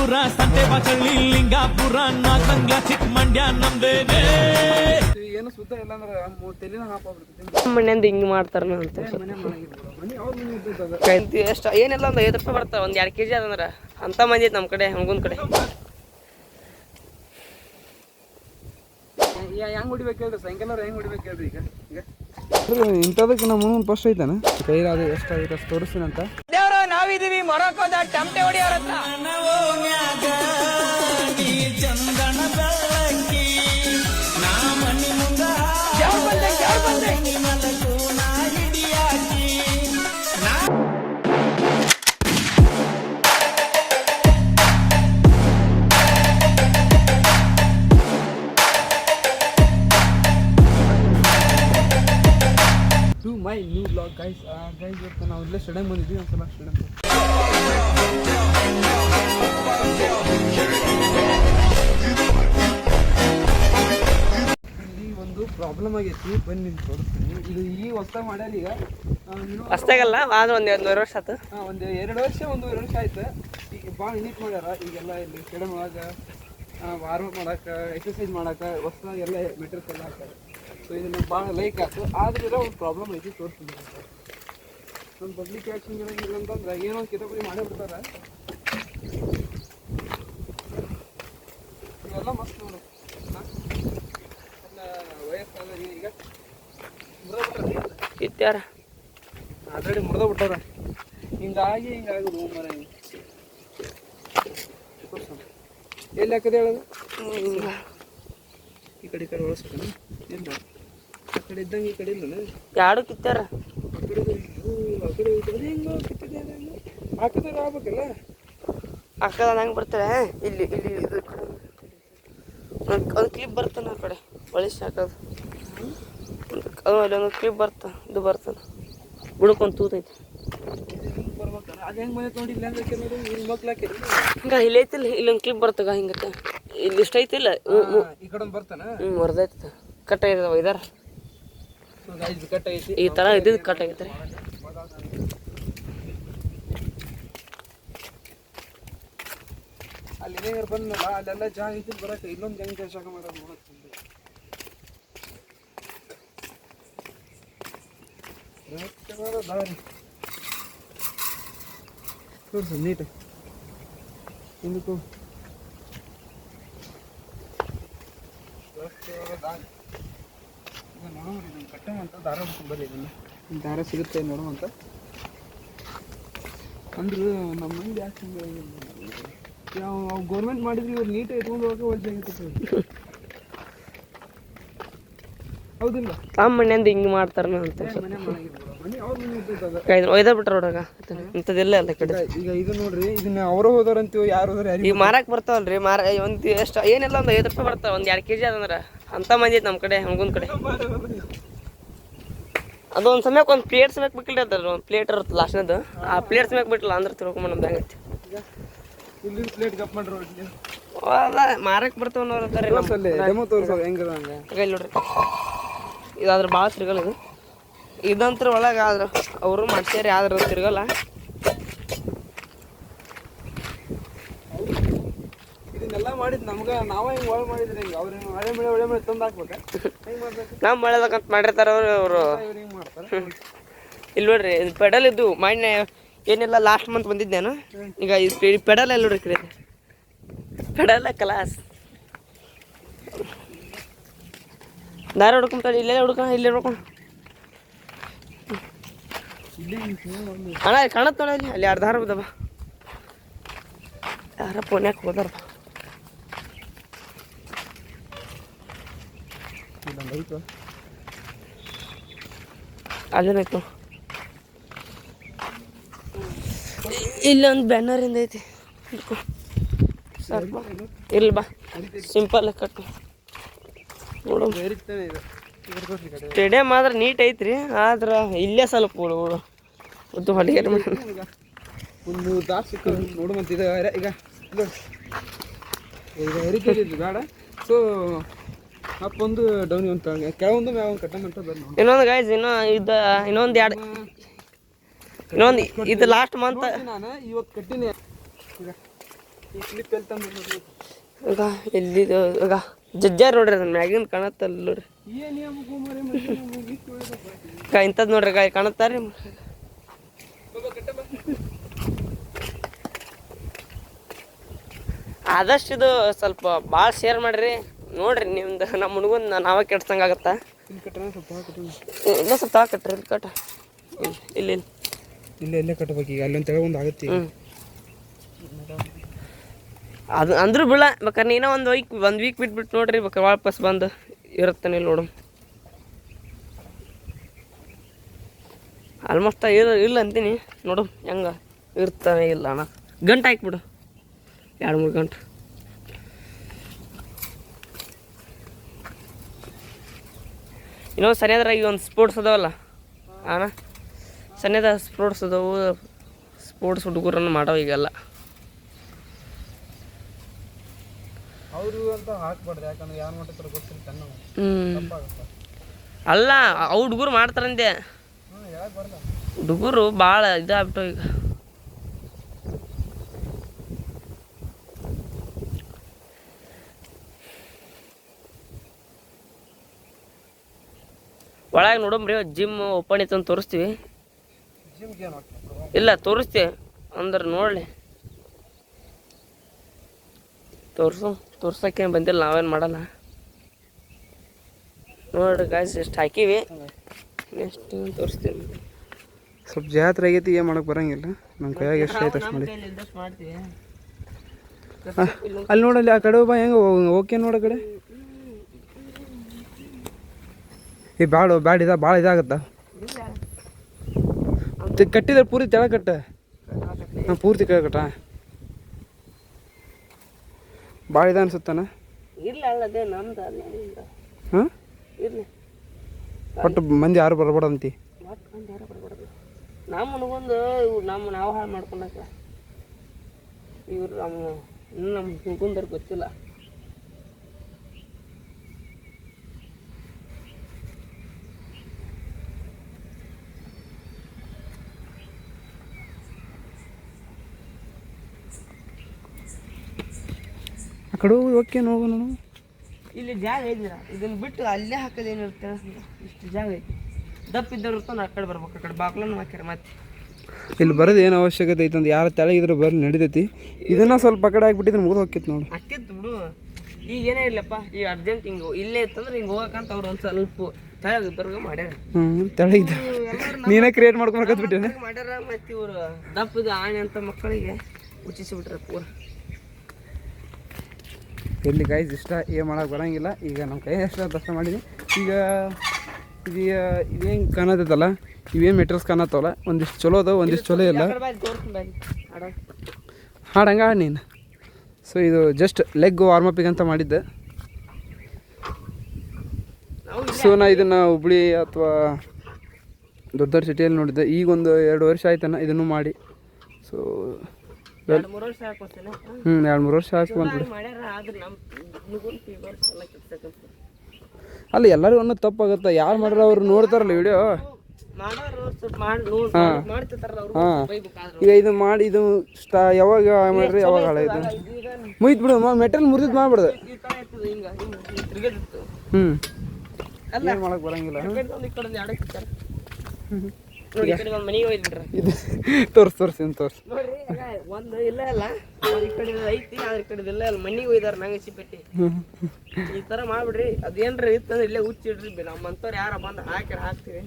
ಬಿಜಾಪುರ ಸಂತೆ ಬಾಚಳ್ಳಿ ಲಿಂಗಾಪುರ ನಾಗಂಗ್ಲ ಚಿಕ್ಕಮಂಡ್ಯ ನಮ್ದೇನೆ ಏನು ಸುದ್ದ ಇಲ್ಲ ಅಂದ್ರೆ ತೆಲಿನ ಹಾಪಾಗ್ಬಿಡ್ತೈತಿ ಮನೆಯಿಂದ ಹಿಂಗೆ ಮಾಡ್ತಾರ ಅಂತ ಎಷ್ಟು ಏನಿಲ್ಲ ಒಂದು 5 ರೂಪಾಯಿ ಬರ್ತಾವ ಒಂದು 2 kg ಅದಂದ್ರೆ ಅಂತ ಮಂದಿ ಐತೆ ನಮ್ಮ ಕಡೆ ಹಂಗೊಂದ್ ಕಡೆ ಹೆಂಗ್ ಹೊಡಿಬೇಕು ಹೇಳ್ರಿ ಸಾಯಂಕಾಲ ಹೆಂಗ್ ಹೊಡಿಬೇಕು ಹೇಳ್ರಿ ಈಗ ಇಂಥದಕ್ಕೆ ನಮ್ಮ ಮುಂದೆ ಫಸ್ಟ್ ಐತಾನ ಕೈಲಿ ಅದು ಎಷ್ಟಾಗುತ್ತೆ ಅಷ್ಟು ತೋರಿಸ್ತೀನಿ ಅಂತ ದೇವ್ರ ನಾವಿದೀವಿ ಮೊರಕೋದ ಟಮಟೆ ಹೊಡಿಯೋರ ಚಂದನ ಬೆಳಕಿ ನಾ ಮನಿ ಮುಂದ ಮಲಕು ನಾ ಹಿಡಿಯಾಕಿ to my new vlog guys ಇವತ್ತು ನಾವು ಇಲ್ಲೇ ಸ್ಟೇಡಿಯಂ ಬಂದಿದ್ವಿ ಒಂದ್ಸಲ ಸ್ಟೇಡಿಯಂ ಇಲ್ಲಿ ಒಂದು ಪ್ರಾಬ್ಲಮ್ ಆಗೈತಿ ಬನ್ನಿ ನಿಮ್ಗೆ ತೋರಿಸ್ತೀನಿ ಇದು ಈ ಹೊಸ ಮಾಡ್ಯಾರ ಈಗ ಹೊಸ್ದಾಗಲ್ಲ ಆದ್ರೆ ಒಂದು 2 ವರ್ಷ ಆಯ್ತು ಒಂದು 2 ವರ್ಷ 1.5 ವರ್ಷ ಆಯ್ತು ಈಗ ಭಾಳ ನೀಟ್ ಮಾಡ್ಯಾರ ಈಗೆಲ್ಲ ಇಲ್ಲಿ ಸ್ಟೇಡಿಯಂ ಒಳಗೆ ವಾರ್ಮಪ್ ಮಾಡಕ್ಕೆ ಎಕ್ಸರ್ಸೈಸ್ ಮಾಡಕ್ಕೆ ಹೊಸದಾಗಿ ಎಲ್ಲ ಮೆಟೀರಿಯಲ್ಸ್ ಎಲ್ಲ ಹಾಕ್ತಾರೆ ಸೊ ಇದನ್ನು ಭಾಳ ಲೈಕ್ ಆಯ್ತು ಆದ್ರೆ ಒಂದು ಪ್ರಾಬ್ಲಮ್ ಐತಿ ತೋರಿಸ್ತೀನಿ ನಮ್ಮ ಪಬ್ಲಿಕ್ ಆ್ಯಕ್ಷನ್ ಇಲ್ಲ ಅಂತಂದ್ರೆ ಏನೋ ಒಂದು ಕಿತಾಪತಿ ಮಾಡೇ ಬಿಡ್ತಾರೆ ಇವೆಲ್ಲ ಮಸ್ತ್ ನೋಡು ಎಲ್ಲ ವಯಸ್ಸಾದ ಈಗ ಕಿತ್ಯಾರ ಆಲ್ರೆಡಿ ಮುರಿದ ಬಿಟ್ಟಾರ ಹಿಂಗಾಗಿ ಮರ ಎಲ್ಲಿ ಹಾಕದೆ ಹೇಳೋದು ಈ ಕಡೆ ಒಳಸ್ಬೇಕನ ಇಲ್ಲ ಆ ಕಡೆ ಇದ್ದಂಗೆ ಈ ಕಡೆ ಇಲ್ಲ ಯಾರು ಕಿತ್ಯಾರ ಆ ಕಡೆ ಹೆಂಗೆ ಕಿತ್ತದೆ ಹಾಕಿದ್ರೆ ಆಗ್ಬೇಕಲ್ಲ ಹಾಕದ ಹೆಂಗೆ ಬರ್ತಾರೆ ಇಲ್ಲಿ ಇಲ್ಲಿ ಇದು ಒಂದು ಕ್ಲಿಪ್ ಬರ್ತಾನೆ ಆ ಕಡೆ ಒಳಿಸಿ ಹಾಕೋದು ಅಲ್ಲಿ ಒಂದು ಕ್ಲಿಪ್ ಬರ್ತಾ ಇದು ಬರ್ತಾನೆ ಬುಡಕ್ಕೊಂದು ತೂತೈತಿ ಬರ್ಬೇಕಲ್ಲ ಅದು ಹೆಂಗೆ ಬಂದೈತೆ ನೋಡಿ ಇಲ್ಲ ಅಂದ್ರೆ ನೋಡಿ ಇಲ್ಲಿ ಮಕ್ಳು ಹಾಕಿರಿ ಹಿಂಗೆ ಇಲ್ಲಿ ಐತಿಲ್ಲ ಇಲ್ಲೊಂದು ಕ್ಲಿಪ್ ಬರ್ತಗ ಹಿಂಗತ್ತೆ ಇಲ್ಲಿ ಇಷ್ಟ ಐತಿಲ್ಲ ಈ ಕಡೆ ಒಂದು ಬರ್ತಾನ ಹೊರದೈತಿ ಕಟ್ ಆಗಿದಾವ ಇದಾರ ಕಟ್ ಐತಿ ಈ ಥರ ಇದ್ದಿದ್ದು ಕಟ್ ಆಗೈತೆ ರೀ ಅಲ್ಲಿ ಏನಾರು ಬಂದಲ್ಲ ಅಲ್ಲೆಲ್ಲ ಜಾಗ ಐತಿ ಬರಕ್ಕೆ ಇಲ್ಲೊಂದು ಹೆಂಗೆ ಜಾಗ ಮಾಡೋದು ನೋಡಕ್ಕೆ ದಾರಿ ತೋರಿಸು ನೀಟ್ ಹಿಂದಕ್ಕೂ ನೋಡೋರಿ ಕಟ್ಟಂತ ದಾರ ಬರ್ರಿ ಇದನ್ನು ದಾರ ಸಿಗುತ್ತೆ ನೋಡುವಂತ ಅಂದ್ರೆ ನಮ್ಮ ಮಂದಿ ಯಾಕೆ ಯಾವ ಗೌರ್ಮೆಂಟ್ ಮಾಡಿದ್ರಿ ಇವ್ರು ನೀಟಾಗಿ ಎತ್ಕೊಂಡು ಹೋಗಕ್ಕೆ ಒಳ್ಳೆ ಹೌದಿಲ್ಲ ತಮ್ಮ ಮನೆಯಿಂದ ಹಿಂಗೆ ಮಾಡ್ತಾರ ಅಂತ ಒಯ್ದ ಬಿಟ್ರ ನೋಡ್ರಾಗ ಇಂಥದ್ದೆಲ್ಲ ಅಲ್ಲ ಕಡೆ ಈಗ ಇದು ನೋಡ್ರಿ ಇದನ್ನ ಅವರು ಹೋದವ್ರಂತೀವಿ ಯಾರು ಹೋದ್ರೆ ಈಗ ಮಾರಕ್ಕೆ ಬರ್ತಾವಲ್ರಿ ಒಂದು ಎಷ್ಟು ಏನಿಲ್ಲ ಒಂದು 5 ರೂಪಾಯಿ ಬರ್ತಾವ ಒಂದು 2 kg ಅದಂದ್ರೆ ಅಂತ ಮಂದಿ ಐತೆ ನಮ್ಮ ಕಡೆ ಹಂಗೊಂದ್ ಕಡೆ ಅದು ಒಂದು ಸಮಯಕ್ಕೆ ಒಂದು ಪ್ಲೇಟ್ ಸಮಯಕ್ಕೆ ಬೇಕಿಲ್ಲ ಅದ್ರ ಒಂದು ಪ್ಲೇಟ್ ಇರುತ್ತೆ ಲಾಸ್ಟ್ನದು ಆ ಪ್ಲೇಟ್ ಸಮಯಕ್ಕೆ ಬಿಟ್ಟಿಲ್ಲ ಅಂದ್ರೆ ತಿಳ್ಕೊಂಬ ನಮ್ದು ಹೆಂಗೈತಿ ಇಲ್ಲಿ ಪ್ಲೇಟ್ ಕಪ್ ಮಾಡ್ರಿ ಅದ ಮಾರಕ್ಕೆ ಬರ್ತಾವ ನೋಡ್ತಾರೆ ನೋಡ್ರಿ ಇದಾದ್ರೆ ಭಾಳ ತಿರ್ಗಲ್ಲ ಇದು ಇದಂತ್ರ ಒಳಗೆ ಆದ್ರೆ ಅವರು ಮಾಡ್ಸ್ಯಾರ ಯಾವ್ದ್ರ ತಿರ್ಗಲ್ಲ ಇದನ್ನೆಲ್ಲ ಮಾಡಿದ್ ನಮ್ಗೆ ನಾವ ಹಿಂಗೆ ಒಳಗೆ ಮಾಡಿದ್ರಿ ಹಿಂಗೆ ಅವ್ರೇನು ಒಳ್ಳೆ ಮಳೆ ತಂದು ಹಾಕ್ಬೇಕು ಹೆಂಗೆ ಮಾಡ್ಬೇಕು ನಾವು ಮಳೆದಕ್ಕಂತ ಮಾಡಿರ್ತಾರ ಅವರು ಇವ್ರು ಹಿಂಗೆ ಮಾಡ್ತಾರೆ ಇಲ್ಲಿ ನೋಡ್ರಿ ಇದು ಪೆಡಲ್ ಇದ್ದು ಮೊನ್ನೆ ಏನಿಲ್ಲ ಲಾಸ್ಟ್ ಮಂತ್ ಬಂದಿದ್ದೇನು ಈಗ ಈ ಪೆಡಲ್ ಎಲ್ಲ ನೋಡ್ರಿ ಪೆಡಲ್ ಕ್ಲಾಸ್ ದಾರ ಹುಡ್ಕೊಂತಾರೆ ಇಲ್ಲೇ ಹುಡ್ಕೋಣ ಇಲ್ಲೇ ಹುಡ್ಕೋಣ ಅಣ್ಣ ಕಾಣತ್ ನೋಡ ಇಲ್ಲಿ ಅಲ್ಲಿ 2 ದಾರ ಬಿದ್ದವ ಯಾರ ಪೋನ್ಯಾಕ ಹೋದಾರ ಅಲ್ಲೇನಾಯ್ತು ಇಲ್ಲೊಂದು ಬ್ಯಾನರಿಂದ ಐತಿ ಇಲ್ಲ ಬಾ ಸಿಂಪಲ್ ಕಟ್ಟು ನೋಡು ಸ್ಟೇಡಿಯಂ ಆದ್ರೆ ನೀಟ್ ಐತ್ರಿ ಆದ್ರೆ ಇಲ್ಲೇ ಸ್ವಲ್ಪ ಉದ್ದು ಹೊಲಿಗೆ ಒಂದು ದಾಸ್ ಸಿಕ್ಕ ನೋಡುವಂತ ಈಗ ಹೆರಿಕೆ ಬೇಡ ಸೊ ಅಪ್ಪೊಂದು ಡೌನಿ ಅಂತ ಕೆಲವೊಂದು ಮ್ಯಾವ ಕಟ್ಟಮಂಟ ಬಂದು ಇನ್ನೊಂದು ಗೈಸ್ ಇನ್ನೊಂದು 2 ಇದು ಲಾಸ್ಟ್ ಮಂತ್ ನಾನು ಇವತ್ತು ಕಟ್ಟಿನಿ ಈಗ ಈ ಕ್ಲಿಪ್ ಎಲ್ಲಿ ತಂದು ನೋಡ್ರಿ ಈಗ ಎಲ್ಲಿದು ಈಗ ಜಜ್ಜಾರ್ ನೋಡ್ರಿ ಅದನ್ನ ಮ್ಯಾಗಿನ ಕಾಣತ್ತಲ್ಲ ನೋಡ್ರಿ ಏನು ಯಾವಾಗ ಮರೆ ಇಂಥದ್ದು ನೋಡ್ರಿ ಕಾಣತ್ತಾರ ಆದಷ್ಟು ಇದು ಸ್ವಲ್ಪ ಭಾಳ ಶೇರ್ ಮಾಡ್ರಿ ನೋಡ್ರಿ ನಿಮ್ದು ನಮ್ಮ ಹುಡುಗನ ನಾವೇ ಕೆಡ್ಸಂಗೆ ಆಗತ್ತಾ ಇಲ್ಲ ಸ್ವಲ್ಪ ಕಟ್ರಿ ಇಲ್ಲಿ ಕಟ್ಟ ಇಲ್ಲಿ ಇಲ್ಲೇ ಕಟ್ಟಬೇಕು ಈಗ ಅಲ್ಲೊಂದು ತೆಗೆ ಒಂದು ಆಗುತ್ತೆ ಹ್ಞೂ ಅದು ಅಂದ್ರೂ ಬಿಡ ಬೇಕಾರೆ ನೀನೋ ಒಂದು ವೀಕ್ ಬಿಟ್ಬಿಟ್ಟು ನೋಡ್ರಿ ಬೇಕಾರೆ ವಾಪಸ್ ಬಂದು ಇರುತ್ತಾನೆ ಇಲ್ಲಿ ನೋಡು ಆಲ್ಮೋಸ್ಟ್ ಇಲ್ಲ ಅಂತೀನಿ ನೋಡು ಹೆಂಗೆ ಇರ್ತಾನೆ ಇಲ್ಲ ಅಣ್ಣ ಗಂಟು ಹಾಕ್ಬಿಡು 2-3 ಗಂಟೆ ಇನ್ನೊಂದು ಸರಿಯಾದ್ರಾಗ ಈಗ ಒಂದು ಸ್ಪೋರ್ಟ್ಸ್ ಅದಾವಲ್ಲ ಅಣ್ಣ ಸನ್ಯದ ಸ್ಪೋರ್ಟ್ಸ್ ಅದಾವು ಸ್ಪೋರ್ಟ್ಸ್ ಹುಡುಗರನ್ನು ಮಾಡೋ ಈಗೆಲ್ಲ ಅವರು ಅಂತ ಹಾಕ್ಬಾರ್ದು ಯಾಕಂದ್ರೆ ಯಾರು ಮಾಡ್ತಾರೆ ಗೊತ್ತಿಲ್ಲ ತನ್ನ ಅಲ್ಲ ಅವು ಹುಡುಗರು ಮಾಡ್ತಾರಂತೆ ಯಾಕೆ ಬರಲ್ಲ ಹುಡುಗರು ಭಾಳ ಇದಾಗ್ಬಿಟ್ಟು ಈಗ ಒಳಗೆ ನೋಡಮ್ರಿ ಜಿಮ್ ಓಪನ್ ಐತೆ ಅಂತ ತೋರಿಸ್ತೀವಿ ಇಲ್ಲ ತೋರಿಸ್ತೀವಿ ಅಂದ್ರೆ ನೋಡಲಿ ತೋರ್ಸೋಕ್ಕೇನು ಬಂದಿಲ್ಲ ನಾವೇನು ಮಾಡಲ್ಲ ನೋಡ್ರಿ ಗಾಯ್ಸ್ ಎಷ್ಟು ಹಾಕೀವಿ ನೆಕ್ಸ್ಟ್ ತೋರಿಸ್ತೀವಿ ಸ್ವಲ್ಪ ಜಾತ್ರೆ ಆಗೈತಿ ಏನು ಮಾಡಕ್ಕೆ ಬರಂಗಿಲ್ಲ ನಮ್ಮ ಕೈಯಾಗ ಎಷ್ಟು ಆಯ್ತು ಅಷ್ಟು ಮಾಡಿ ಮಾಡ್ತೀವಿ ಅಲ್ಲಿ ನೋಡಲ್ಲಿ ಆ ಕಡೆ ಬಾ ಹೆಂಗೆ ಓಕೆ ನೋಡ ಕಡೆ ಈ ಬ್ಯಾಡ ಇದಾಗತ್ತಾ ಕಟ್ಟಿದ್ರೆ ಪೂರ್ತಿ ತೆಳ ಕಟ್ಟ ಹಾಂ ಪೂರ್ತಿ ಕೆಳಕಟ್ಟ ಭಾಳ ಇದೆ ಅನ್ಸುತ್ತಾನ ಇಲ್ಲ ಅಲ್ಲದೇ ನಮ್ದು ಹಾಂ ಇರಲಿ ಒಟ್ಟು ಮಂದಿ ಯಾರು ಬರಬೇಡಂತಿ ನಮ್ಮ ಹುಡುಗಂದು ನಾವು ಹಾಳು ಮಾಡ್ಕೊಂಡಾಕ ಇವ್ರು ನಮ್ಮ ಹುಡುಗಂದವ್ರು ಗೊತ್ತಿಲ್ಲ ಆ ಕಡೆ ಹೋಗಿ ಓಕೆ ಹೋಗು ನಾನು ಇಲ್ಲಿ ಜಾಗ ಐದಿಲ್ಲ ಇದನ್ನ ಬಿಟ್ಟು ಅಲ್ಲೇ ಹಾಕೋದೇನಿರುತ್ತೆ ಇಷ್ಟು ಜಾಗ ಐತಿ ದಪ್ಪಿದ್ದವ್ರು ಇರ್ತಾನೆ ಆ ಕಡೆ ಬರ್ಬೇಕು ಆ ಕಡೆ ಬಾಗ್ಲನ್ನು ಹಾಕ್ಯಾರ ಮತ್ತೆ ಇಲ್ಲಿ ಬರೋದು ಏನು ಅವಶ್ಯಕತೆ ಐತೆ ಅಂತ ಯಾರು ತೆಳಗಿದ್ರು ಬರಲಿ ನಡಿತೈತಿ ಇದನ್ನ ಸ್ವಲ್ಪ ಆ ಕಡೆ ಹಾಕ್ಬಿಟ್ಟಿದ್ರೆ ಮುಗಿದು ಹೋಗ್ತೈತಿ ನೋಡಿ ಹಾಕಿತ್ತು ಬಿಡು ಈಗ ಏನೇ ಇಲ್ಲಪ್ಪ ಈಗ ಅರ್ಜೆಂಟ್ ಹಿಂಗೆ ಇಲ್ಲೇ ಇತ್ತಂದ್ರೆ ಹಿಂಗೆ ಹೋಗಕ್ಕಂತ ಅವ್ರು ಒಂದು ಸ್ವಲ್ಪ ತೆಳಗಿದ್ದಾಗ ಮಾಡ್ಯಾರ ತೆಳಗಿದ್ದ ನೀನೇ ಕ್ರಿಯೇಟ್ ಮಾಡ್ಕೊಬೇಕಂದ್ಬಿಟ್ಟೆ ಮಾಡ್ಯಾರ ಮತ್ತು ಇವರು ದಪ್ಪದ ಆಣೆ ಅಂತ ಮಕ್ಕಳಿಗೆ ಉಚಿಸಿಬಿಟ್ರೆ ಪೂರ ಎಲ್ಲಿ ಗೈಸ್ ಇಷ್ಟ ಏನು ಮಾಡೋಕೆ ಬರೋಂಗಿಲ್ಲ ಈಗ ನಮ್ಮ ಕೈ ಎಷ್ಟು ದರ್ಶ ಮಾಡಿದ್ವಿ ಈಗ ಇದೇನು ಕಾಣತೈತಲ್ಲ ಇವೇನು ಮೆಟೀರಿಯಲ್ಸ್ ಕಾಣತ್ತವಲ್ಲ ಒಂದಿಷ್ಟು ಚಲೋ ಅದಾವ ಒಂದಿಷ್ಟು ಚಲೋ ಇಲ್ಲ ಹಾಡಂಗೆ ಹಾಡು ನೀನು ಸೊ ಇದು ಜಸ್ಟ್ ಲೆಗ್ ವಾರ್ಮಪ್ಪಿಗೆ ಅಂತ ಮಾಡಿದ್ದೆ ಸೊ ನಾ ಇದನ್ನು ಹುಬ್ಳಿ ಅಥವಾ ದೊಡ್ಡ ಸಿಟಿಯಲ್ಲಿ ನೋಡಿದ್ದೆ ಈಗ ಒಂದು 2 ವರ್ಷ ಆಯ್ತನ ಇದನ್ನು ಮಾಡಿ ಸೊ 2-3 ವರ್ಷ ಹಾಕೋತೇನೆ 2-3 ವರ್ಷ ಹಾಕ್ಕೊಂಡ್ರಿ ಮಾಡ್ಯಾರ ಆದ್ರೆ ನಮ್ಮ ಎಲ್ಲ ಕೆಲ್ಸಕ್ಕೆ ಅಲ್ಲ ಎಲ್ಲರಿಗೂ ಅನ್ನೋ ತಪ್ಪಾಗುತ್ತೆ ಯಾರು ಮಾಡ್ರ ಅವ್ರು ನೋಡ್ತಾರಲ್ಲ ವಿಡಿಯೋ ಮಾಡೋರು ಸ್ವಲ್ಪ ಮಾಡ್ತಿರ್ತಾರಲ್ಲ ಅವರು ಈಗ ಇದು ಮಾಡಿ ಇದು ಯಾವಾಗ ಮಾಡ್ರಿ ಯಾವಾಗ ಹಾಳಾಯ್ತು ಮುಯ್ತು ಬಿಡು ಮೆಟಲ್ ಮುರಿದ್ ಮಾಡ್ಬಿಡ್ದು ಏನು ಮಾಡಕ್ ಬರಂಗಿಲ್ಲ ತೋರ್ಸಿ ನೋಡ್ರಿ ಒಂದು ಇಲ್ಲ ಅಲ್ಲ ಈ ಕಡೆ ಐತಿ ಅದ್ರ ಕಡೆ ಇಲ್ಲ ಅಲ್ಲ ಮನಿಗೆ ಒಯ್ದಾರ ನಂಗೆ ಸಿಪ್ಪೆಟ್ಟಿ ಈ ತರ ಮಾಡ್ಬಿಡ್ರಿ ಅದೇನ್ರ ಇತ್ತಂದ್ರೆ ಇಲ್ಲೇ ಹುಚ್ಚಿಡ್ರಿ ನಮ್ಮಂತವ್ರು ಯಾರ ಬಂದು ಹಾಕ್ತೀವಿ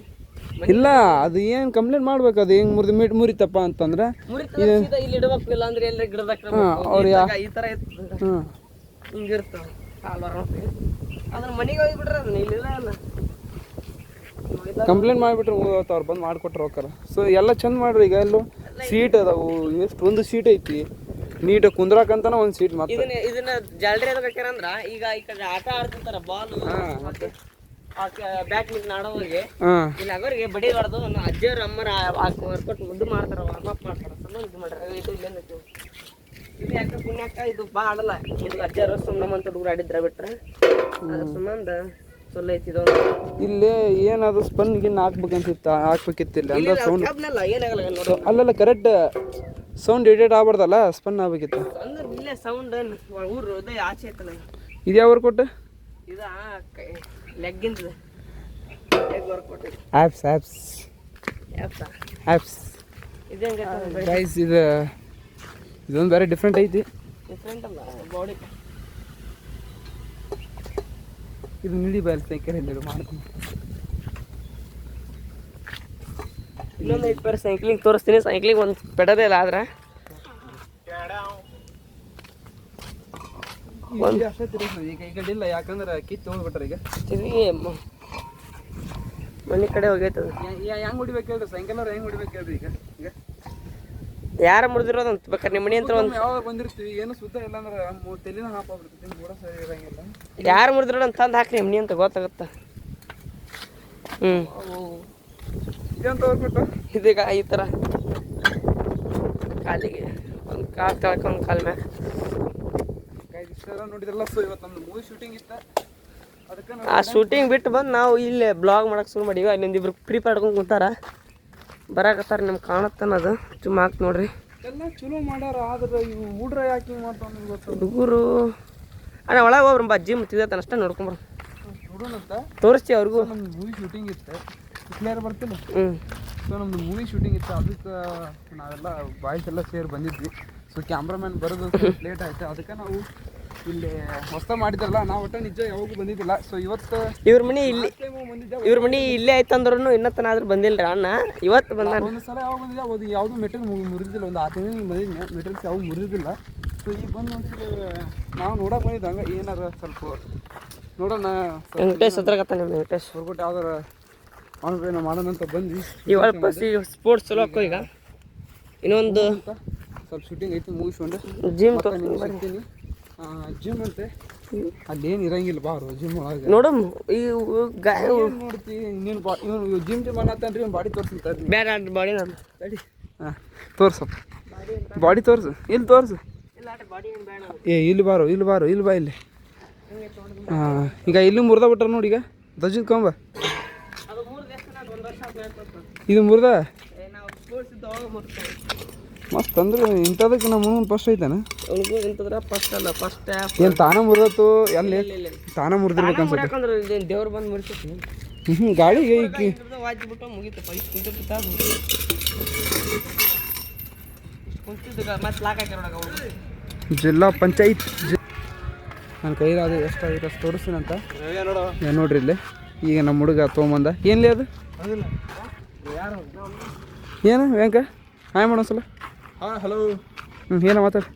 ಇಲ್ಲ ಅದು ಏನು ಕಂಪ್ಲೇಂಟ್ ಮಾಡ್ಬೇಕು ಅದು ಹೆಂಗ್ ಮುರಿತಪ್ಪ ಅಂತಂದ್ರೆ ಇಲ್ಲಿ ಇಡಬೇಕು ಇಲ್ಲ ಅಂದ್ರೆ ಎಲ್ಲ ಗಿಡದಾಗ ಈ ತರ ಹಿಂಗಿರ್ತಾವ ಅದನ್ನ ಮನೆಗೆ ಹೋಗ್ಬಿಟ್ರೆ ಅದನ್ನ ಇಲ್ಲ ಅಲ್ಲ ಕಂಪ್ಲೇಂಟ್ ಮಾಡಿಬಿಟ್ರೆ ಮುಗಿದೋತ ಅವ್ರು ಬಂದು ಮಾಡಿಕೊಟ್ರೆ ಹೋಗ್ತಾರ ಸೊ ಎಲ್ಲ ಚಂದ ಮಾಡ್ರಿ ಈಗ ಎಲ್ಲೂ ಸೀಟ್ ಅದಾವು ಒಂದು ಸೀಟ್ ಐತಿ ನೀಟಾಗಿ ಕುಂದ್ರಾಕಂತಾನ ಒಂದು ಸೀಟ್ ಮತ್ತೆ ಇದನ್ನ ಜಾಲ್ರಿ ಎದಕ್ಕೆ ಹಾಕ್ಯಾರಂದ್ರ ಈಗ ಈ ಕಡೆ ಆಟ ಆಡ್ತಿರ್ತಾರ ಬಾಲ್ ಮತ್ತೆ ಬ್ಯಾಡ್ಮಿಂಟನ್ ಆಡೋರಿಗೆ ಇಲ್ಲಿ ಅವರಿಗೆ ಬಡಿ ಹೊಡೆದು ಅಜ್ಜರು ಅಮ್ಮರ ವರ್ಕೌಟ್ ಇದು ಮಾಡ್ತಾರ ವಾರ್ಮಪ್ ಮಾಡ್ತಾರ ಇದು ಮಾಡ್ಯಾರ ಇದು ಇಲ್ಲೇನು ಇದು ಯಾಕೆ ಪುಣ್ಯಕ್ಕ ಇದು ಭಾಳ ಆಡಲ್ಲ ಇದು ಅಜ್ಜರು ಸುಮ್ಮನಂತ ಹುಡುಗರು ಆಡಿದ್ರ ಬಿಟ್ರೆ ಅದ್ರ ಸಂಬಂಧ ಚಲೋ ಐತಿ ಇಲ್ಲೇ ಏನದು ಸ್ಪನ್ ಗಿನ್ ಹಾಕ್ಬೇಕಂತಿತ್ತ ಹಾಕ್ಬೇಕಿತ್ತಿಲ್ಲ ಅಂದ್ರೆ ಸೌಂಡ್ ಏನಾಗಲ್ಲ ಅಲ್ಲಲ್ಲ ಕರೆಕ್ಟ್ ಸೌಂಡ್ ಎಡಿಟ್ ಆಗ್ಬಾರ್ದಲ್ಲ, ಸ್ಪನ್ ಆಗ್ಬೇಕಿತ್ತು. ಅಂದ್ರೆ ಇಲ್ಲೇ ಸೌಂಡ್ ಊರು ಅದೇ ಆಚೆ ಐತಲ್ಲ. ಇದು ಯಾವ ವರ್ಕೌಟ್? ಇದು ಲೆಗ್ಗಿಂದ ಲೆಗ್ ವರ್ಕೌಟ್. ಆ್ಯಪ್ಸ್ ಇದು ಗೈಸ್ ಇದೊಂದು ಬೇರೆ ಡಿಫ್ರೆಂಟ್ ಐತಿ. ಡಿಫ್ರೆಂಟ್ ಅಲ್ಲ ಬಾಡಿ. ಇದು ನೀಡಿ ಬಯಲ್ ಸೈಕಲ್ ಮಾಡ್ತೀನಿ. ಇನ್ನೊಂದು 5 ಪೇರ್ ಸೈಕ್ಲಿಂಗ್ ತೋರಿಸ್ತೀನಿ. ಸೈಕ್ಲಿಂಗ್ ಒಂದು ಪೆಡದೇ ಇಲ್ಲ ಆದ್ರೆ ಅಷ್ಟೇ ತಿರುಗಿಸ್ಬೋದು. ಈಗ ಈ ಕಡೆ ಇಲ್ಲ, ಯಾಕಂದ್ರೆ ಕಿತ್ತು ಹೋಗ್ಬಿಟ್ರೆ ಈಗ ತಿರುಗಿ ಮನೆ ಕಡೆ ಹೋಗೈತದ. ಹೆಂಗೆ ಹೊಡಿಬೇಕು ಹೇಳ್ರಿ? ಸೈಕಲ್ ಅವ್ರು ಹೆಂಗೆ ಹೊಡಿಬೇಕು ಹೇಳ್ರಿ? ಈಗ ಈಗ ಯಾರ ಮುರಿದಿರೋದು ಬೇಕಾದ್ರೆ ನಿಮ್ಮ ಮನೆ ಅಂತ ಒಂದು ಯಾವಾಗ ಬಂದಿರ್ತೀವಿ, ಏನು ಸುದ್ದ ಇಲ್ಲ ಅಂದ್ರೆ ತಲೆನ ಹಾಪಾಗ್ಬಿಡ್ತೀವಿ, ಕೂಡ ಸರಿ ಇರಂಗಿಲ್ಲ. ಯಾರು ಮುರಿದಿರೋದು ಅಂತ ತಂದು ಹಾಕ್ರಿ ಮನೆ ಅಂತ ಗೊತ್ತಾಗುತ್ತಾ. ಇದಂತ ಹೋಗ್ಬಿಟ್ಟು ಇದೀಗ ಈ ಥರ ಕಾಲಿಗೆ ಒಂದು ಕಾಲು ಕೆಳಕ್ಕೆ ಒಂದು ಕಾಲು ಮ್ಯಾಗ ನೋಡಿದ್ರಲ್ಲ. ಸೊ ಇವತ್ತು ನಮ್ದು ಮೂವಿ ಶೂಟಿಂಗ್ ಇತ್ತು, ಅದಕ್ಕೆ ಆ ಶೂಟಿಂಗ್ ಬಿಟ್ಟು ಬಂದು ನಾವು ಇಲ್ಲೇ ಬ್ಲಾಗ್ ಮಾಡಕ್ಕೆ ಶುರು ಮಾಡೀವಿ. ಅಲ್ಲೊಂದು ಇಬ್ರು ಪ್ರೀಪೇಡ್ ಆಡ್ಕೊಂಡು ಕುಂತಾರ, ಬರಾಕತ್ತಾರ. ನಿಮ್ಗೆ ಕಾಣತ್ತನ್ನೋದು ಚುಮ್ಮ ಹಾಕಿ ನೋಡ್ರಿ. ಎಲ್ಲ ಚಲೋ ಮಾಡ್ಯಾರ, ಆದ್ರೆ ಇವು ಹುಡ್ರ ಯಾಕೆ ಹಿಂಗೆ ಮಾಡ್ತಾವ ಗೊತ್ತ. ಹುಡುಗರು ಅಣ್ಣ ಒಳಗೆ ಹೋಗ್ರಿ ಬಾ, ಜಿಮ್ ತಿದ್ದತಾನ ಅಷ್ಟೇ ನೋಡ್ಕೊಂಬ್ರ ನೋಡೋಣಂತ ತೋರಿಸ್ತೀವಿ ಅವ್ರಿಗೂ. ನಮ್ದು ಮೂವಿ ಶೂಟಿಂಗ್ ಇತ್ತು, ಕ್ಲಿಯರ್ ಬರ್ತಿಲ್ಲ. ಹ್ಞೂ ಸೊ ನಮ್ದು ಮೂವಿ ಶೂಟಿಂಗ್ ಇತ್ತು, ಅದಕ್ಕೆ ನಾವೆಲ್ಲ ಬಾಯ್ಸ್ ಎಲ್ಲ ಸೇರಿ ಬಂದಿದ್ವಿ. ಸೊ ಕ್ಯಾಮ್ರಾಮ್ಯಾನ್ ಬರೋದು ಲೇಟ್ ಆಯ್ತು, ಅದಕ್ಕೆ ನಾವು ಇಲ್ಲಿ ಹೊಸ ಮಾಡಿದ್ರಲ್ಲ, ನಾವು ಒಟ್ಟು ನಿಜ ಯಾವಾಗೂ ಬಂದಿದ್ದಿಲ್ಲ. ಸೊ ಇವತ್ತು ಇವ್ರ ಮನೆ ಇಲ್ಲಿ, ಬಂದಿದ್ದೆ. ಇವ್ರ ಮನೆ ಇಲ್ಲೇ ಆಯ್ತಂದ್ರೂ ಇನ್ನತ್ತನಾದ್ರೂ ಬಂದಿಲ್ಲ ರೀ ಅಣ್ಣ. ಇವತ್ತು ಬಂದ ಒಂದು ಸಲ ಯಾವಾಗ ಬಂದಿದ್ದೆ, ಅದು ಯಾವುದು ಮೆಟೀರಿಯಲ್ ಮುರಿದಿಲ್ಲ. ಒಂದು 6 ತಿಂಗಳು ಬಂದಿದ್ದೆ, ಮೆಟೀರಿಯಲ್ಸ್ ಯಾವಾಗ ಮುರಿದಿಲ್ಲ. ಸೊ ಈಗ ಬಂದು ನಾವು ನೋಡೋಕೆ ಬಂದಿದ್ದು, ಹಂಗೆ ಏನಾರ ಸ್ವಲ್ಪ ನೋಡೋಣ. ವೆಂಕಟೇಶ್ ಹತ್ರಗತ್ತ ನಿಮ್ಮ ವೆಂಕಟೇಶ್ ಹೊರ್ಬಿಟ್ಟು ಯಾವ್ದಾರ ಆನ್ಲೈನ್ ಮಾಡೋಣ ಅಂತ ಬಂದ್ವಿ. ಇವಾಗ ಸ್ಪೋರ್ಟ್ಸ್ ಚಲೋ ಹಾಕೋ. ಈಗ ಇನ್ನೊಂದು ಸ್ವಲ್ಪ ಶೂಟಿಂಗ್ ಐತಿ ಮುಗಿಸ್ಕೊಂಡು ಜಿಮ್ ಬರ್ತೀನಿ. ಜಿಮ್ ಅಂತೆ ಅಲ್ಲೇನು ಇರಂಗಿಲ್ಲ ಬಾರು ಜಿಮ್ ಒಳಗೆ. ನೋಡಮ್ ಈ ನೋಡ್ತಿ ನೀನು ಇವನು ಜಿಮ್ ಮಾಡತ್ತನ್ರಿ, ಒಂದು ಬಾಡಿ ತೋರಿಸ್ತಾರೆ. ಬೇಡ ಬಾಡಿ ನಾನು ರೆಡಿ. ಹಾಂ ತೋರ್ಸಪ್ಪ, ಬಾಡಿ ತೋರಿಸು. ಇಲ್ಲಿ ತೋರಿಸು. ಇಲ್ಲಿ ಬಾ ಇಲ್ಲಿ. ಹಾಂ ಈಗ ಇಲ್ಲಿ ಮುರ್ದ ಬಿಟ್ರ ನೋಡಿ. ಈಗ ದಜ್ಜಿದ್ ಕೊಂಬ ಇದು ಮುರ್ದ ಮಸ್ತ್. ಅಂದ್ರೆ ಇಂಥದಕ್ಕೆ ನಮ್ಮ ಮುಂದೆ ಫಸ್ಟ್ ಐತಾನ. ಏನು ತಾನ ಮುರಿದತ್ತು ಎಲ್ಲಿ ತಾನ ಮುರಿದಿರ್ಬೇಕು ಅನ್ಸುತ್ತೆ. ದೇವ್ರು ಬಂದು ಮುರಿಸಿ ಗಾಳಿಗೆ ವಾಜ್ಬಿಟ್ಟು ಮುಗಿತಪ್ಪ. ಮತ್ತೆ ಲಾಕ್ ಹಾಕಿ ಜಿಲ್ಲಾ ಪಂಚಾಯತ್ ನನ್ನ ಕೈಲಾದ ಎಷ್ಟಾಗಿತ್ತು ಅಷ್ಟು ತೋರಿಸ್ತೀನಂತ ನೋಡ್ರಿ. ಇಲ್ಲಿ ಈಗ ನಮ್ಮ ಹುಡುಗ ತೊಗೊಂಬಂದ. ಏನ್ಲಿ ಅದು ಏನು ವೆಂಕ ಹಾಯ್ ಮಾಡೋಸಲ. ಹಾಂ ಹಲೋ. ಏನೋ ಮಾತಾಡಿ.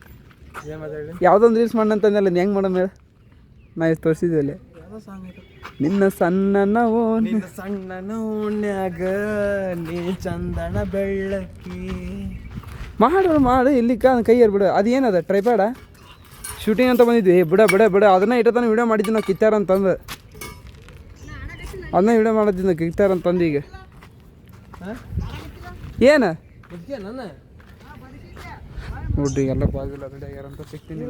ಯಾವುದೊಂದು ರೀಲ್ಸ್ ಮಾಡಂತಂದಲ್ಲ, ಹೆಂಗೆ ಮಾಡೋ ಮೇಲೆ ನಾ ಎಷ್ಟು ತೋರಿಸಿದ್ವಿ ಅಲ್ಲಿ. ನಿನ್ನ ಸಣ್ಣ ಓಣ್ಯಾಗ ನೀ ಚಂದನ ಬೆಳ್ಳಕ್ಕಿ ಮಾಡು ಇಲ್ಲಿ ಕೈ ಬಿಡು. ಅದು ಏನದ ಟ್ರೈಪ್ಯಾಡ ಶೂಟಿಂಗ್ ಅಂತ ಬಂದಿದ್ವಿ. ಬಿಡ ಅದನ್ನ ಇಟ್ಟತಾನೆ ವಿಡಿಯೋ ಮಾಡಿದ್ವಿ ನಾವು, ಕಿತ್ತಾರ ಅಂತಂದು ಅದನ್ನ ವಿಡಿಯೋ ಮಾಡಿದ್ವಿ ನಾವು, ಕಿತ್ತಾರ ಅಂತಂದು. ಈಗ ಏನು ನೋಡ್ರಿ ಎಲ್ಲ ಬಾಗಿಲ್ಲ ರೆಡಿ ಆಗ್ಯಾರಂತ. ಸಿಗ್ತೀನಿ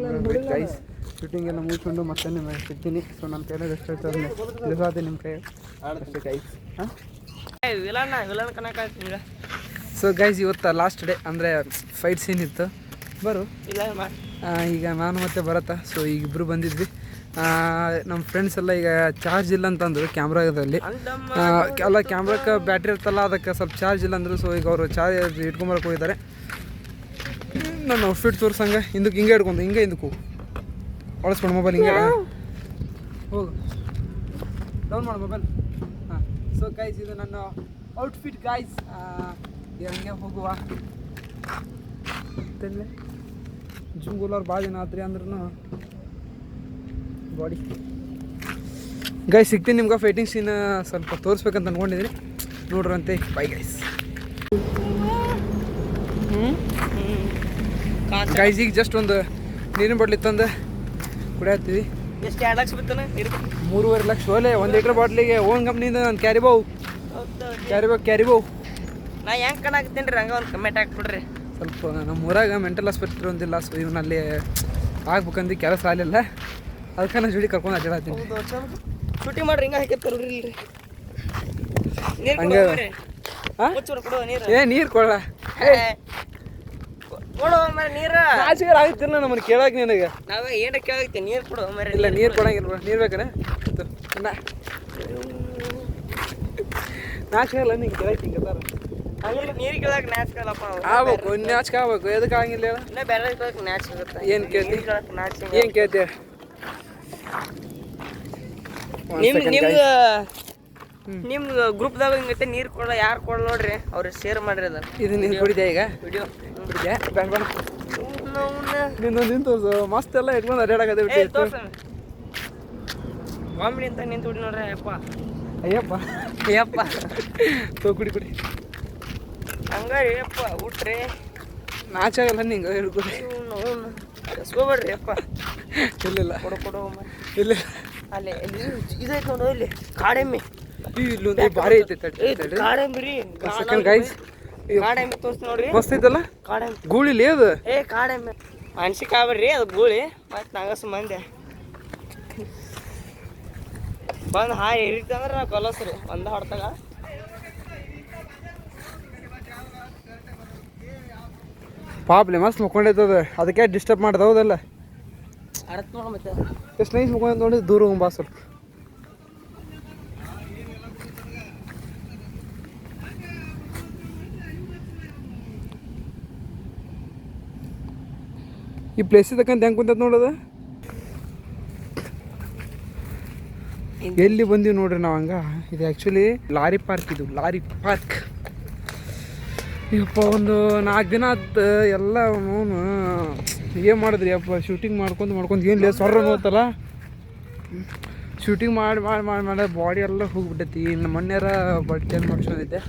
ಗೈಸ್, ಶೂಟಿಂಗ್ ಎಲ್ಲ ಮುಗಿಸ್ಕೊಂಡು ಮತ್ತೆ ನಿಮಗೆ ಸಿಗ್ತೀನಿ. ಸೊ ನನ್ನ ಕೈಯಲ್ಲಿ ಎಷ್ಟು ಹೇಳ್ತಾರೆ ಇಳಿಸಾದೆ ನಿಮ್ಮ ಕೈ ಅಷ್ಟೇ ಗೈಸ್. ಹಾಂ ಸೊ ಗೈಸ್ ಇವತ್ತು ಲಾಸ್ಟ್ ಡೇ, ಅಂದರೆ ಫೈಟ್ ಸೀನ್ ಇತ್ತು. ಬರು ಈಗ ನಾನು ಮತ್ತೆ ಬರತ್ತಾ. ಸೊ ಈಗ ಇಬ್ಬರು ಬಂದಿದ್ವಿ. ನಮ್ಮ ಫ್ರೆಂಡ್ಸ್ ಎಲ್ಲ ಈಗ ಚಾರ್ಜ್ ಇಲ್ಲ ಅಂತಂದರು ಕ್ಯಾಮ್ರಾದಲ್ಲಿ. ಅಲ್ಲ ಕ್ಯಾಮ್ರಾಕ್ಕೆ ಬ್ಯಾಟ್ರಿ ಇರ್ತಲ್ಲ, ಅದಕ್ಕೆ ಸ್ವಲ್ಪ ಚಾರ್ಜ್ ಇಲ್ಲ ಅಂದರು. ಸೊ ಈಗ ಅವರು ಚಾರ್ಜ್ ಇಟ್ಕೊಂಬರಕ್ಕೆ ಹೋಗಿದ್ದಾರೆ. ನಾನು ಔಟ್ಫಿಟ್ ತೋರ್ಸಂಗೆ ಹಿಂದಕ್ಕೆ ಹಿಂಗೆ ಹಿಡ್ಕೊಂಡು ಹಿಂದಕ್ಕೆ ಒಳಸ್ಕೊಂಡು ಮೊಬೈಲ್ ಹಿಂಗೆ ಹೋಗು ಡೌನ್ ಮಾಡು ಮೊಬೈಲ್. ಹಾಂ ಸೊ ಗೈಸ್ ಇದು ನನ್ನ ಔಟ್ಫಿಟ್ ಗೈಸ್. ಹಂಗೆ ಹೋಗುವ ಜುಂಗುಲವ್ರು ಭಾಳ ಜನ ಆತ್ರಿ ಅಂದ್ರೂ ಬಾಡಿ. ಗೈಸ್ ಸಿಗ್ತೀನಿ ನಿಮ್ಗೆ. ಫೈಟಿಂಗ್ ಸೀನ್ ಸ್ವಲ್ಪ ತೋರಿಸ್ಬೇಕಂತ ಅಂದ್ಕೊಂಡಿದ್ದೀನಿ, ನೋಡ್ರಂತೆ. Bye guys. ಗೈಸ್ ಈಗ ಜಸ್ಟ್ ಒಂದು ನೀರಿನ ಬಾಟ್ಲಿ ತಂದು ಕುಡಿಯತ್ತೀವಿ. ಎಷ್ಟು 2 ಲಕ್ಷ ಬಿತ್ತನ 3.5 ಲಕ್ಷ ಓಲೆ 1 ಲೀಟ್ರ್ ಬಾಟ್ಲಿಗೆ. ಓನ್ ಕಂಪ್ನಿಯಿಂದ ನಾನು ಕ್ಯಾರಿಬೌ ನಾ ಹೆಂಗೆ ಕಣಾಕ್ತೀನಿ ರೀ, ಹಂಗೆ ಒಂದು ಕಮೆಂಟ್ ಹಾಕ್ಬಿಡ್ರಿ. ಸ್ವಲ್ಪ ನಮ್ಮ ಊರಾಗ ಮೆಂಟಲ್ ಹಾಸ್ಪಿಟ್ಲ್ ಒಂದಿಲ್ಲ. ಸೊ ಇವನಲ್ಲಿ ಆಗ್ಬೇಕಂದು ಕೆಲಸ ಆಗಲಿಲ್ಲ, ಅದಕ್ಕೆ ನಾನು ಜೋಡಿ ಕರ್ಕೊಂಡು ಅಡ್ಡಾಡ್ತೀನಿ. ಶೂಟಿಂಗ್ ಮಾಡ್ರಿ, ಹಿಂಗೆ ಹಾಕಿರ್ತಾರ ಇಲ್ರಿ. ಹಂಗೆ ನೀರು ನೀರು ಕೊಡ ಕೊಡು ಮರ ನೀರ ನಾಚಿಕೆ ಆಗ್ತಿಲ್ಲ ನಮ್ಮನ್ನ ಕೇಳಕ್ ನಿನಗೆ. ನಾವ ಏನ ಕೇಳಾಕತ್ತಿ ನೀರ್ ಕೊಡು ಮರ. ಇಲ್ಲ ನೀರು ಕೊಡಂಗಿಲ್ಲ, ನೀರು ಬೇಕನ ನಾಚಿಕೆ ಇಲ್ಲ ನಿಂಗೆ ಕೇಳಕ್ ಹಿಂಗೆ ಹಂಗಿಲ್ಲ ನೀರು ಕೇಳಕ್ ನಾಚಿಕಲ್ಲಪ್ಪ. ಆಗ್ಬೇಕು, ನಾಚಿಕೆ ಆಗ್ಬೇಕು. ಎದಕ್ಕೆ ಆಗಿಲ್ಲ ಹೇಳ? ಇನ್ನ ಬೇರೆ ಕೇಳಕ್ ನಾಚಿರುತ್ತೆ. ಏನು ಕೇಳ್ತಿ? ನಾಚಿಕೆ ಏನು ಕೇಳ್ತೀಯ? ನಿಮ್ಗೆ ಗ್ರೂಪ್ದಾಗ ಹಿಂಗೈತೆ ನೀರು ಕೊಡ ಯಾರು ಕೊಡ ನೋಡ್ರಿ ಅವ್ರಿಗೆ ಶೇರ್ ಮಾಡ್ರಿ ಅದನ್ನ. ಇದು ನೀನು ಕುಡಿದ್ಯಾ ಈಗ? ವಿಡಿಯೋ ಕುಡಿದ್ಯಾ? ಬೇಡ ಬೇಡ ನಿಂದು ತೋರ್ಸು. ಮಸ್ತ್ ಎಲ್ಲ ಇಟ್ಕೊಂಡು ಅಡ್ಡಾಡಕತ್ತೆ ಬಿಟ್ಟು ಕಾಮಿಡಿ ಅಂತ ನಿಂತು ಬಿಡಿ ನೋಡ್ರಿ. ಅಯ್ಯಪ್ಪ ಅಯ್ಯಪ್ಪ ಅಯ್ಯಪ್ಪ ಕುಡಿ ಕುಡಿ ಹಂಗಾರಿ ಅಪ್ಪ ಊಟ್ರಿ ನಾಚಾಗಲ್ಲ ನಿಂಗೆ ಹಿಡ್ಕೊಡಿ. ಕಸ್ಕೋಬೇಡ್ರಿ ಅಪ್ಪ. ಇಲ್ಲ ಕೊಡು ಕೊಡು ಇಲ್ಲ ಅಲ್ಲಿ ಇದೈತೆ ನೋಡು ಇಲ್ಲಿ ಕಾಡೆಮ್ಮೆ. ಇಲ್ಲೊಂದು ಭಾರಿ ಐತೆ ಕಾಡೆಮ್ಮೆ ರೀ. ಸೆಕೆಂಡ್ ಗೈಸ್ ಕಾಡೆಮ್ಮೆ ತೋರಿಸಿ ನೋಡ್ರಿ. ಮಸ್ತ್ ಐತಲ್ಲ ಕಾಡೆಮ್ಮೆ ಗೂಳಿಲಿ ಅದು. ಕಾಡೆಮ್ಮೆ ಅನ್ಸಿಕ್ ಆಗ್ಬೇಡ್ರಿ ಅದು ಗೂಳಿ. ಮತ್ತೆ ನಂಗಸ್ ಮಂದೆ ಬಂದು ಹಾಯ್ ಇರಿತಂದ್ರೆ ನಾವು ಕಲಸ್ರಿ ಒಂದ ಹೊಡ್ತಾಗ. ಪಾಪ್ಲೆ ಮಸ್ತ್ ಮುಕ್ಕೊಂಡೈತದ, ಅದಕ್ಕೆ ಡಿಸ್ಟರ್ಬ್ ಮಾಡ್ದ. ಹೌದಲ್ಲ? ಅಡತ್ ನೋಡ ಮತ್ತೆ ಎಷ್ಟು ನೈಸ್ ಮುಕ್ಕೊಂಡ್ ನೋಡಿ. ದೂರ ಹೋಗ್ಬಾ ಸ್ವಲ್ಪ. ಈ ಪ್ಲೇಸ್ ತಕ್ಕಂತ ಹೆಂಗೆ ಕುಂತೈತೆ ನೋಡೋದ. ಎಲ್ಲಿ ಬಂದೀವಿ ನೋಡ್ರಿ ನಾವು ಹಂಗ. ಇದು ಆ್ಯಕ್ಚುಲಿ ಲಾರಿ ಪಾರ್ಕ್. ಇದು ಲಾರಿ ಪಾರ್ಕ್. ಯಪ್ಪ ಒಂದು 4 ದಿನ ಆಯ್ತು ಎಲ್ಲ ಅವನು ಏನು ಮಾಡಿದ್ರಿ ಅಪ್ಪ. ಶೂಟಿಂಗ್ ಮಾಡ್ಕೊಂಡು ಏನು ಲೇ ಸೊರ್ರ ನೋಡ್ತಲ್ಲ. ಶೂಟಿಂಗ್ ಮಾಡಿ ಮಾಡಿ ಮಾಡಿ ಮಾಡಿ ಬಾಡಿ ಎಲ್ಲ ಹೋಗ್ಬಿಟ್ಟೈತಿ. ಇನ್ನು ಮೊನ್ನೆರ ಬಾಡಿ ಚೇಂಜ್ ಮಾಡಿಸೋದೈತೆ.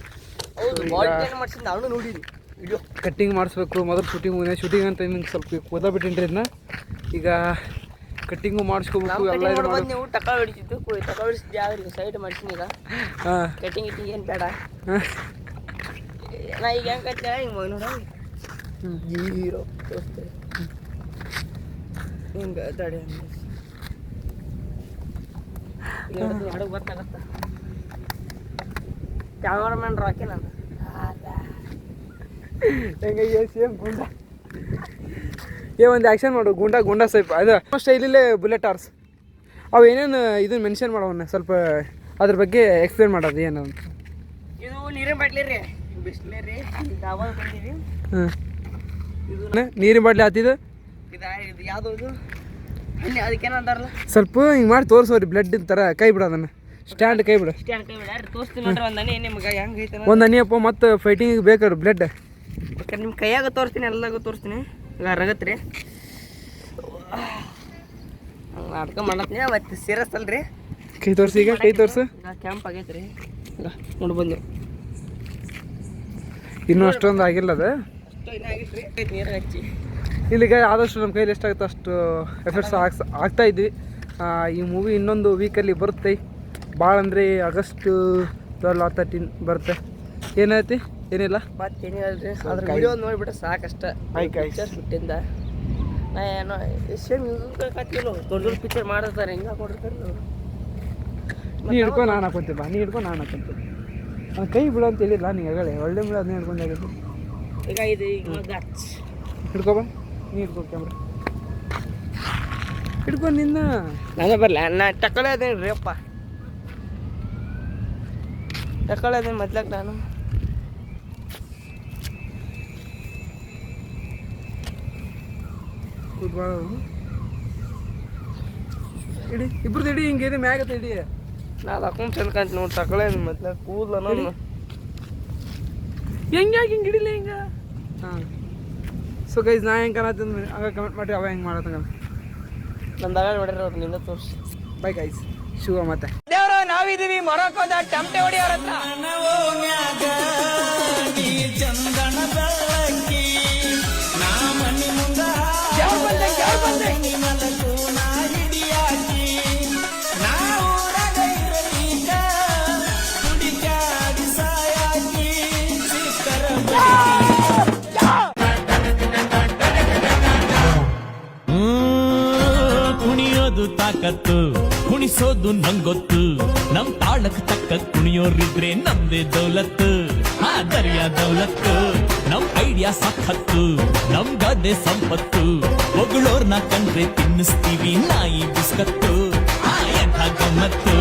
ಕಟ್ಟಿಂಗ್ ಮಾಡಿಸ್ಬೇಕು. ಮೊದಲು ಶೂಟಿಂಗ್ ಅಂತ ನಿಮ್ಗೆ ಸ್ವಲ್ಪ ಕೂದ ಬಿಟ್ಟಿನ್ರಿ ಇದನ್ನ. ಈಗ ಕಟ್ಟಿಂಗು ಮಾಡಿಸ್ಕೋಬೇಕು ಎಲ್ಲ. ನೀವು ಟಕ ಹೊಡಿತಿದ್ದು ಟಕ ಹೊಡಿಸಿದ್ದು ಯಾವ್ದು ಸೈಡ್ ಮಾಡಿಸಿನ ಈಗ. ಕಟ್ಟಿಂಗ್ ಇಟ್ಟಿಂಗ್ ಏನು ಬೇಡ. ನಾ ಈಗ ಹೆಂಗೆ ಕಟ್ಟ ಹಿಂಗೆ ನೋಡ ಹೀರೋ ತೋರಿಸ್ತೇವೆ ಹಿಂಗೆ ತಡೆ ಹಾಡು ಗೊತ್ತಾಗತ್ತ. ಕ್ಯಾಮರಾಮನ್ ರಾಕಿ ನಾನು ಹೆಂಗೆ ಸೇಮ್ ಗುಂಡ. ಒಂದು ಆ್ಯಕ್ಷನ್ ಮಾಡು. ಗುಂಡ ಸೈಪ್ ಅದು ಸ್ಟೈಲಲ್ಲೇ ಬುಲೆಟ್ ಆರ್ಸ್. ಅವು ಏನೇನು ಇದನ್ನು ಮೆನ್ಷನ್ ಮಾಡೋವನ್ನ ಸ್ವಲ್ಪ ಅದ್ರ ಬಗ್ಗೆ ಎಕ್ಸ್ಪ್ಲೇನ್ ಮಾಡೋದು ಏನು ಅಂತ. ಇದು ನೀರಿನ ಬಾಟ್ಲಿ ರೀ, ಬಿಸ್ಲೇ ರೀ. ದಾಬಾಗ ಬಂದೀವಿ. ಇದು ನೀರಿನ ಬಾಟ್ಲಿ ಆತಿದ್ದು. ಇದು ಯಾವುದು ಇದು ಅಲ್ಲಿ ಅದಕ್ಕೇನಂತಾರಲ್ಲ ಸ್ವಲ್ಪ ಹಿಂಗೆ ಮಾಡಿ ತೋರಿಸೋರಿ. ಬ್ಲಡ್ ಥರ ಕೈ ಬಿಡ ಅದನ್ನು. ಸ್ಟ್ಯಾಂಡ್ ಕೈ ಬಿಡ. ಸ್ಟ್ಯಾಂಡ್ ಕೈ ಬಿಡ ತೋರಿಸ್ತೀನಿ ನೋಡ್ರಿ. ಒಂದು ಅನಿ ನಿಮ್ಗೆ ಹೆಂಗೆ ಐತೆ ಒಂದು ಅನಿಯಪ್ಪ. ಮತ್ತು ಫೈಟಿಂಗಿಗೆ ಬೇಕಾದ್ರೆ ಬ್ಲಡ್ ಬೇಕಾದ್ರೆ ನಿಮ್ಮ ಕೈಯಾಗ ತೋರಿಸ್ತೀನಿ, ಎಲ್ಲಾಗ ತೋರಿಸ್ತೀನಿ. ಈಗ ರಗತ್ರಿ ನಾಟಕ ಮಾಡತ್ನಿ. ಮತ್ತು ಸೀರಿಯಸ್ ಅಲ್ರಿ. ಕೈ ತೋರಿಸಿ ಈಗ. ಕೈ ತೋರಿಸು. ಈಗ ಕ್ಯಾಂಪ್ ಆಗೈತೆ ರೀ. ಈಗ ನೋಡಿ ಬಂದು ಇನ್ನೂ ಅಷ್ಟೊಂದು ಆಗಿಲ್ಲ ಅದು. ಅಷ್ಟು ಇನ್ನೂ ಆಗಿತ್ತು ರೀ. ನೀರು ಹಚ್ಚಿ ಇಲ್ಲಿಗೆ ಆದಷ್ಟು ನಮ್ಮ ಕೈಲಿ ಎಷ್ಟಾಗುತ್ತೆ ಅಷ್ಟು ಎಫರ್ಟ್ಸ್ ಆಗ್ತಾ ಇದ್ವಿ. ಈ ಮೂವಿ ಇನ್ನೊಂದು ವೀಕಲ್ಲಿ ಬರುತ್ತೆ. ಭಾಳ ಅಂದರೆ ಆಗಸ್ಟ್ 12 or 13 ಬರುತ್ತೆ. ಏನೈತಿ ಏನಿಲ್ಲ ಮತ್ತೇನು ಹೇಳ್ರಿ. ಅದ್ರ ವಿಡಿಯೋ ನೋಡಿಬಿಟ್ರೆ ಸಾಕಷ್ಟ. ಪಿಕ್ಚರ್ಸ್ ಬಿಟ್ಟಿಂದ ನಾ ಏನೋ ಸೇಮ್ ಕತ್ತಿಲ್ಲ. ದೊಡ್ಡ ದೊಡ್ಡ ಪಿಕ್ಚರ್ ಮಾಡಿರ್ತಾರೆ. ಹೆಂಗೆ ಹಾಕೊಂಡಿರ್ತಾರೆ. ನೀ ಹಿಡ್ಕೊ ನಾನು ಹಾಕೊಂತೀನಿ ಬಾ. ನೀ ಹಿಡ್ಕೊ ನಾನು ಹಾಕೊಂತೀನಿ. ನಾನು ಕೈ ಬಿಡು ಅಂತ ಹೇಳಿಲ್ಲ ನೀ ಹೇಳಿ. ಒಳ್ಳೆ ಬಿಡು ಅದನ್ನ ಹಿಡ್ಕೊಂಡಾಗಿದ್ದು. ಈಗ ಇದು ಈಗ ಗಚ್ ಹಿಡ್ಕೊ ಬಾ. ನೀ ಹಿಡ್ಕೊ ಕ್ಯಾಮ್ರಾ ಹಿಡ್ಕೊ. ನಿನ್ನ ನಾನೇ ಬರಲ. ನಾ ತಗೊಳ್ಳೇ ಅದೇನು ರೀ ಅಪ್ಪ. ತಗೊಳ್ಳೇ ಅದೇನು ಮೊದ್ಲಾಗ ನಾನು ಇಡಿ ಇಬ್ರದ್ದು ಇಡಿ. ಹಿಂಗೆ ಮ್ಯಾಗತ್ತೆ ಇಡಿ. ನಾ ಹಾಕೊಂಡು ಚಂದ್ಕಂತ ನೋಡಿ ತಗೊಳ್ಳೇ ಮೊದ್ಲಾಗ ಕೂದಲ ನಾನು ಹೆಂಗೆ ಹಿಂಗೆ ಹಿಡಿಲ್ಲ ಹಿಂಗೆ. ಹಾಂ ಸೊ ಗೈಸ್ ನಾ ಹೆಂಗೆ ಕಾಣತ್ತಂದ್ರೆ ಆಗ ಕಮೆಂಟ್ ಮಾಡಿ ಅವ ಹೆಂಗೆ ಮಾಡತ್ತ ನಂದಾಗ ನೋಡಿರಿ ಅವ್ರು ನಿಂದ ತೋರಿಸಿ. Bye guys. ಶಿವ ಮತ್ತೆ ದೇವ್ರ ನಾವಿದೀವಿ ಮೊರಕೋದ ಟಮಟೆ ಹೊಡಿಯೋರ ಹತ್ರ. ಕುಣಿಯೋದು ತಾಕತ್ತು, ಕುಣಿಸೋದು ನಂಗೊತ್ತು. ನಮ್ ತಾಳಕ್ ತಕ್ಕ ಕುಣಿಯೋರಿದ್ರೆ ನಮ್ದೇ ದೌಲತ್ತು. ಆ ದರ್ಯಾ ದೌಲತ್ತು ನಮ್ ಐಡಿಯಾ ಸಖತ್ತು ನಮ್ ಗದ್ದೆ ಸಂಪತ್ತು ಹೊಗಳೋರ್ನ ಕಂಡ್ರೆ ತಿನ್ನಿಸ್ತೀವಿ ನಾಯಿ ಬಿಸ್ಕತ್ತು ಎಂಥ ಗಮ್ಮತ್ತು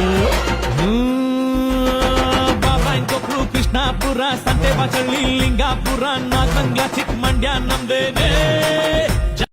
ಬಾಬಾಯ್ ಕೊಪ್ರು ಕೃಷ್ಣಾಪುರ ಸಂತೆ ಬಾಚಳ್ಳಿ ಲಿಂಗಾಪುರ ನಾಗಮಂಗ್ಲ ಚಿಕ್ಕಮಂಡ್ಯ ನಮ್ದೇನೆ